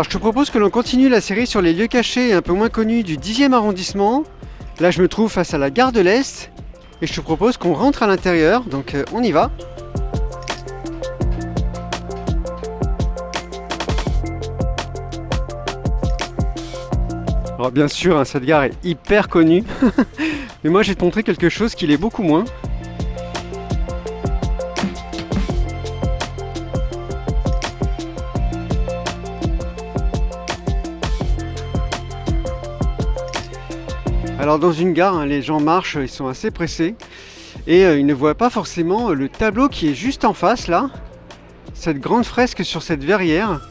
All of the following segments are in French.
Alors je te propose que l'on continue la série sur les lieux cachés et un peu moins connus du 10e arrondissement. Là je me trouve face à la gare de l'Est et je te propose qu'on rentre à l'intérieur, donc on y va. Alors bien sûr, hein, cette gare est hyper connue, mais moi je vais te montrer quelque chose qui l'est beaucoup moins. Alors dans une gare, hein, les gens marchent, ils sont assez pressés et ils ne voient pas forcément le tableau qui est juste en face là, cette grande fresque sur cette verrière.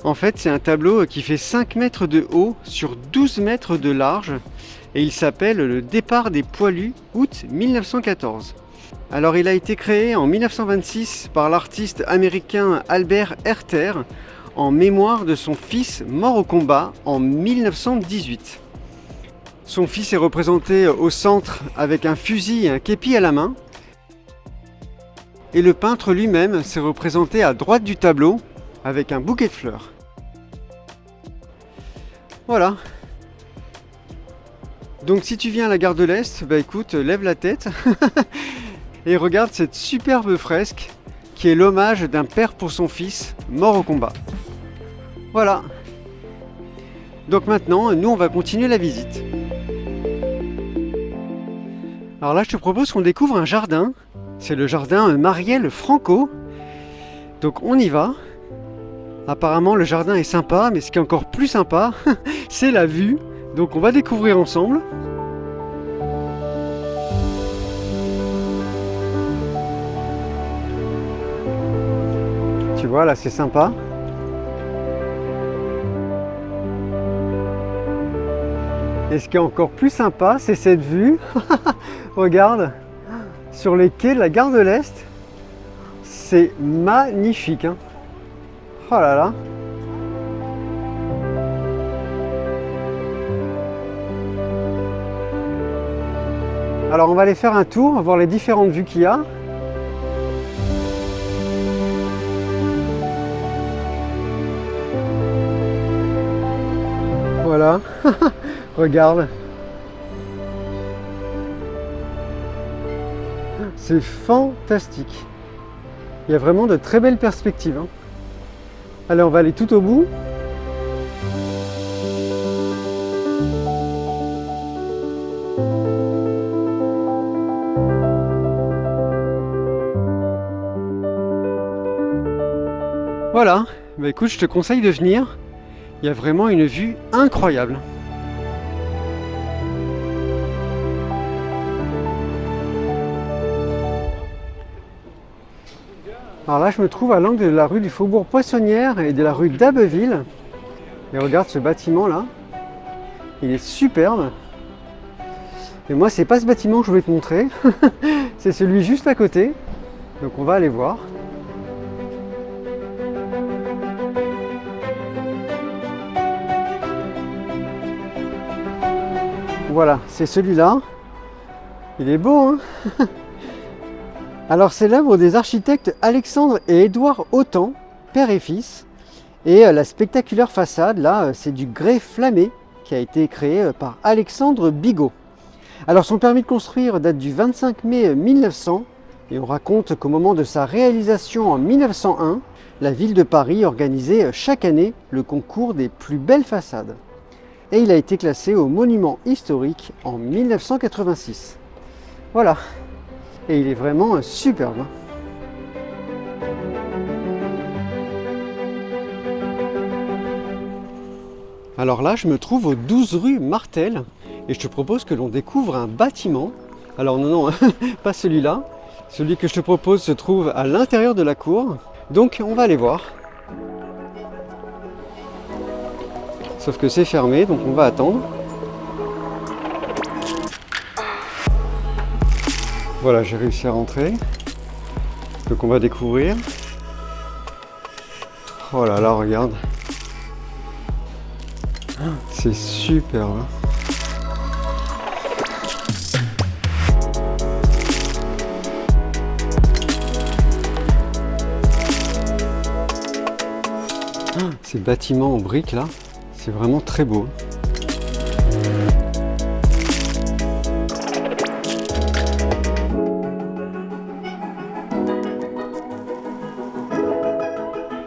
En fait c'est un tableau qui fait 5 mètres de haut sur 12 mètres de large et il s'appelle Le départ des poilus, août 1914. Alors il a été créé en 1926 par l'artiste américain Albert Herter en mémoire de son fils mort au combat en 1918. Son fils est représenté au centre avec un fusil et un képi à la main. Et le peintre lui-même s'est représenté à droite du tableau avec un bouquet de fleurs. Voilà. Donc si tu viens à la gare de l'Est, bah écoute, lève la tête et regarde cette superbe fresque qui est l'hommage d'un père pour son fils mort au combat. Voilà. Donc maintenant, nous on va continuer la visite. Alors là, je te propose qu'on découvre un jardin. C'est le jardin Marielle Franco. Donc on y va. Apparemment, le jardin est sympa, mais ce qui est encore plus sympa, c'est la vue. Donc on va découvrir ensemble. Tu vois, là, c'est sympa. Et ce qui est encore plus sympa, c'est cette vue. Regarde, sur les quais de la gare de l'Est. C'est magnifique, hein. Oh là là. Alors on va aller faire un tour, voir les différentes vues qu'il y a. Voilà. Regarde. C'est fantastique. Il y a vraiment de très belles perspectives, hein. Allez, on va aller tout au bout. Voilà. Bah écoute, je te conseille de venir. Il y a vraiment une vue incroyable. Alors là, je me trouve à l'angle de la rue du Faubourg Poissonnière et de la rue d'Abbeville. Et regarde ce bâtiment là. Il est superbe. Et moi, c'est pas ce bâtiment que je voulais te montrer. C'est celui juste à côté. Donc on va aller voir. Voilà, c'est celui-là. Il est beau, hein. Alors c'est l'œuvre des architectes Alexandre et Édouard Autan, père et fils. Et la spectaculaire façade, là, c'est du grès flammé qui a été créé par Alexandre Bigot. Alors son permis de construire date du 25 mai 1900 et on raconte qu'au moment de sa réalisation en 1901, la ville de Paris organisait chaque année le concours des plus belles façades. Et il a été classé au monument historique en 1986. Voilà. Et il est vraiment superbe. Alors là, je me trouve au 12 rue Martel et je te propose que l'on découvre un bâtiment. Alors non, pas celui-là. Celui que je te propose se trouve à l'intérieur de la cour. Donc on va aller voir. Sauf que c'est fermé, donc on va attendre. Voilà, j'ai réussi à rentrer. Donc on va découvrir. Oh là là, regarde. C'est superbe. Ces bâtiments en briques là, c'est vraiment très beau.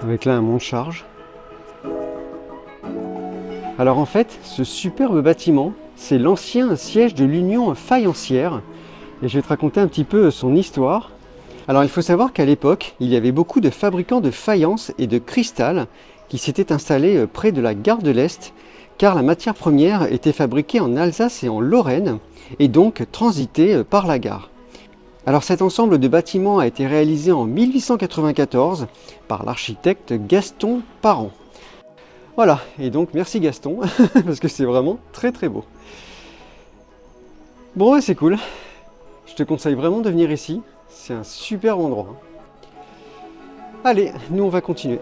Avec là un monte-charge. Alors en fait, ce superbe bâtiment, c'est l'ancien siège de l'Union faïencière. Et je vais te raconter un petit peu son histoire. Alors il faut savoir qu'à l'époque, il y avait beaucoup de fabricants de faïence et de cristal qui s'étaient installés près de la gare de l'Est, car la matière première était fabriquée en Alsace et en Lorraine, et donc transitée par la gare. Alors cet ensemble de bâtiments a été réalisé en 1894 par l'architecte Gaston Parent. Voilà, et donc merci Gaston, parce que c'est vraiment très très beau. Bon, ouais, c'est cool. Je te conseille vraiment de venir ici, c'est un super endroit. Allez, nous on va continuer.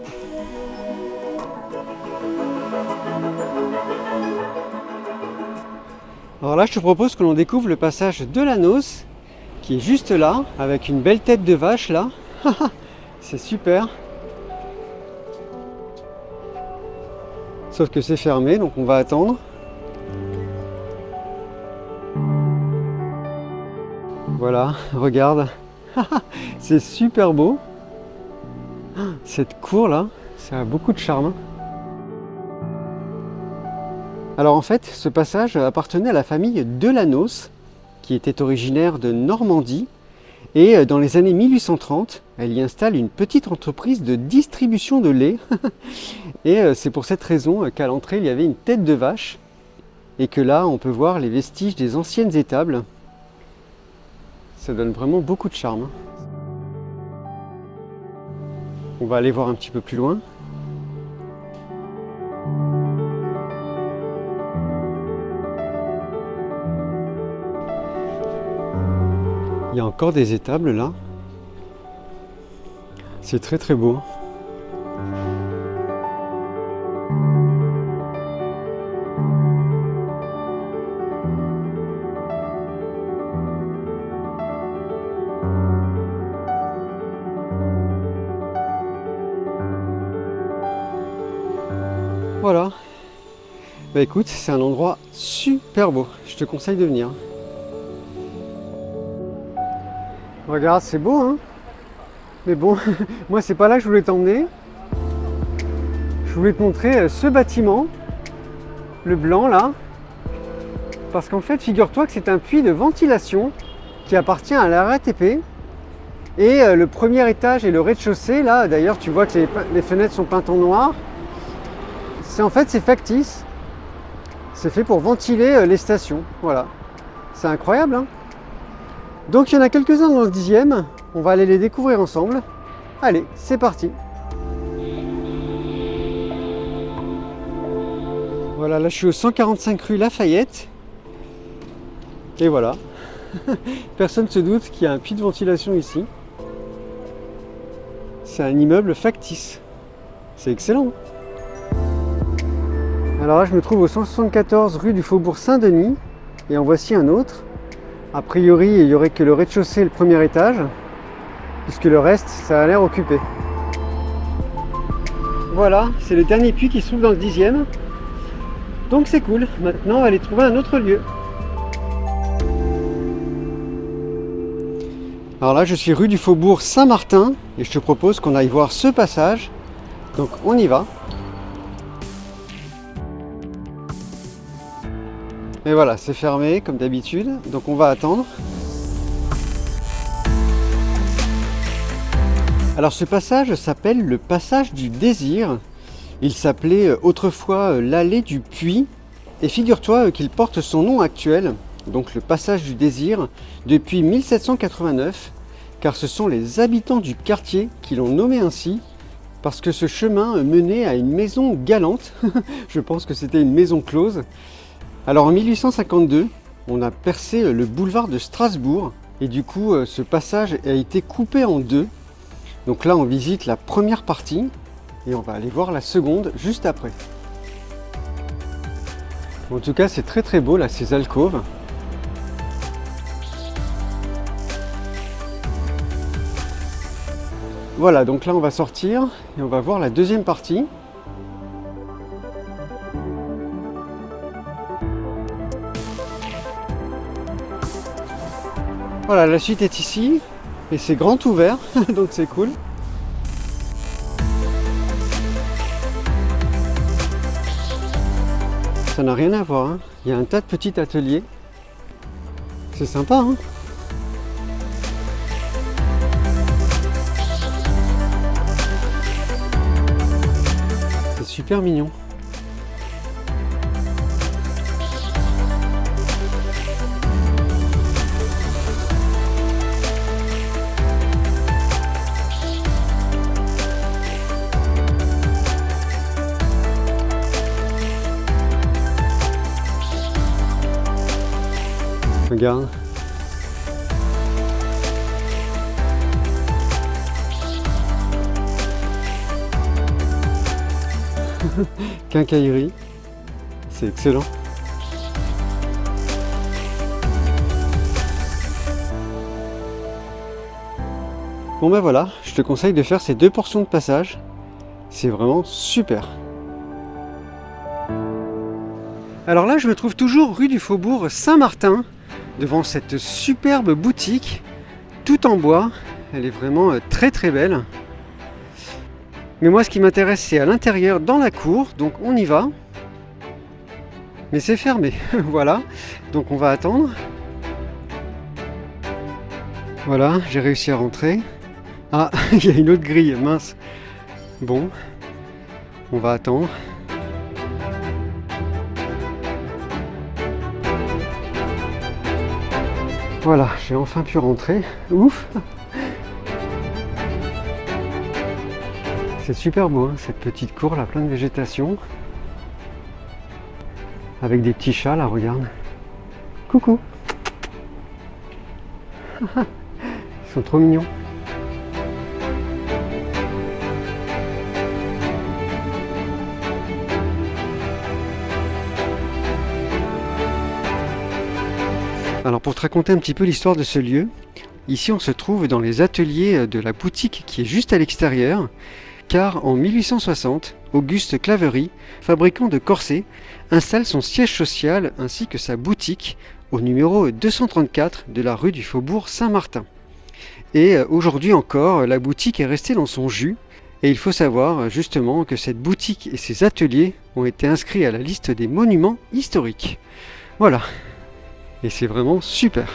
Alors là, je te propose que l'on découvre le passage de la Noce, qui est juste là, avec une belle tête de vache là. C'est super. Sauf que c'est fermé, donc on va attendre. Voilà, regarde. C'est super beau. Cette cour là, ça a beaucoup de charme. Alors en fait, ce passage appartenait à la famille Delanoce, qui était originaire de Normandie. Et dans les années 1830, elle y installe une petite entreprise de distribution de lait. Et c'est pour cette raison qu'à l'entrée, il y avait une tête de vache. Et que là, on peut voir les vestiges des anciennes étables. Ça donne vraiment beaucoup de charme. On va aller voir un petit peu plus loin. Il y a encore des étables là. C'est très très beau. Voilà. Bah écoute, c'est un endroit super beau. Je te conseille de venir. Regarde, c'est beau, hein? Mais bon, moi c'est pas là que je voulais t'emmener. Je voulais te montrer ce bâtiment, le blanc là. Parce qu'en fait, figure-toi que c'est un puits de ventilation qui appartient à la RATP. Et le premier étage et le rez-de-chaussée, là, d'ailleurs tu vois que les fenêtres sont peintes en noir. En fait, c'est factice. C'est fait pour ventiler les stations. Voilà. C'est incroyable, hein? Donc il y en a quelques-uns dans le 10e. On va aller les découvrir ensemble. Allez, c'est parti. Voilà, là je suis au 145 rue Lafayette. Et voilà. Personne ne se doute qu'il y a un puits de ventilation ici. C'est un immeuble factice. C'est excellent. Alors là, je me trouve au 174 rue du Faubourg Saint-Denis. Et en voici un autre. A priori, il n'y aurait que le rez-de-chaussée et le premier étage. Puisque le reste, ça a l'air occupé. Voilà, c'est le dernier puits qui se trouve dans le 10e. Donc c'est cool. Maintenant, on va aller trouver un autre lieu. Alors là, je suis rue du Faubourg Saint-Martin. Et je te propose qu'on aille voir ce passage. Donc on y va. Et voilà, c'est fermé comme d'habitude, donc on va attendre. Alors ce passage s'appelle le passage du désir. Il s'appelait autrefois l'allée du puits. Et figure-toi qu'il porte son nom actuel, donc le passage du désir, depuis 1789, car ce sont les habitants du quartier qui l'ont nommé ainsi, parce que ce chemin menait à une maison galante. Je pense que c'était une maison close. Alors en 1852, on a percé le boulevard de Strasbourg et du coup ce passage a été coupé en deux. Donc là on visite la première partie et on va aller voir la seconde juste après. En tout cas c'est très très beau là, ces alcôves. Voilà, donc là on va sortir et on va voir la deuxième partie. Voilà, la suite est ici et c'est grand ouvert, donc c'est cool. Ça n'a rien à voir, hein. Il y a un tas de petits ateliers. C'est sympa, hein. C'est super mignon. Regarde. Quincaillerie. C'est excellent. Bon ben voilà, je te conseille de faire ces 2 portions de passage. C'est vraiment super. Alors là, je me trouve toujours rue du Faubourg Saint-Martin, devant cette superbe boutique, tout en bois. Elle est vraiment très très belle. Mais moi, ce qui m'intéresse, c'est à l'intérieur, dans la cour, donc on y va. Mais c'est fermé, voilà. Donc on va attendre. Voilà, j'ai réussi à rentrer. Ah, il y a une autre grille, mince. Bon, on va attendre. Voilà, j'ai enfin pu rentrer. Ouf! C'est super beau, hein, cette petite cour là, plein de végétation. Avec des petits chats là, regarde. Coucou! Ils sont trop mignons. Alors pour te raconter un petit peu l'histoire de ce lieu, ici on se trouve dans les ateliers de la boutique qui est juste à l'extérieur, car en 1860, Auguste Claverie, fabricant de corsets, installe son siège social ainsi que sa boutique au numéro 234 de la rue du Faubourg Saint-Martin. Et aujourd'hui encore, la boutique est restée dans son jus, et il faut savoir justement que cette boutique et ses ateliers ont été inscrits à la liste des monuments historiques. Voilà. Et c'est vraiment super.